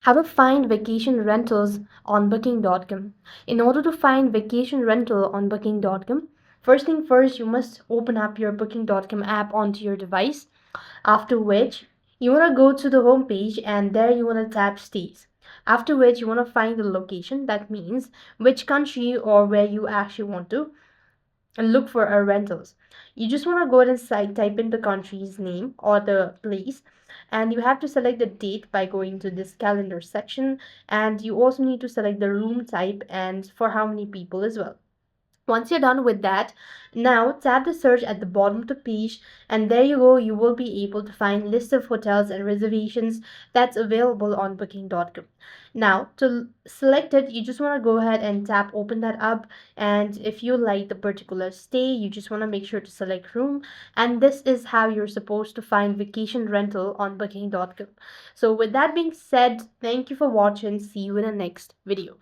How to find vacation rentals on Booking.com. In order to find vacation rental on Booking.com, first thing first, you must open up your Booking.com app onto your device. After which, you want to go to the home page and there you want to tap stays. After which, you want to find the location. That means which country or where you actually want to and look for our rentals. You just want to go ahead and type in the country's name or the place, and you have to select the date by going to this calendar section, and you also need to select the room type and for how many people as well. Once you're done with that, now tap the search at the bottom of the page, and there you go, you will be able to find list of hotels and reservations that's available on booking.com. Now to select it, you just want to go ahead and tap open that up, and if you like the particular stay, you just want to make sure to select room, and this is how you're supposed to find vacation rental on booking.com. So with that being said, thank you for watching. See you in the next video.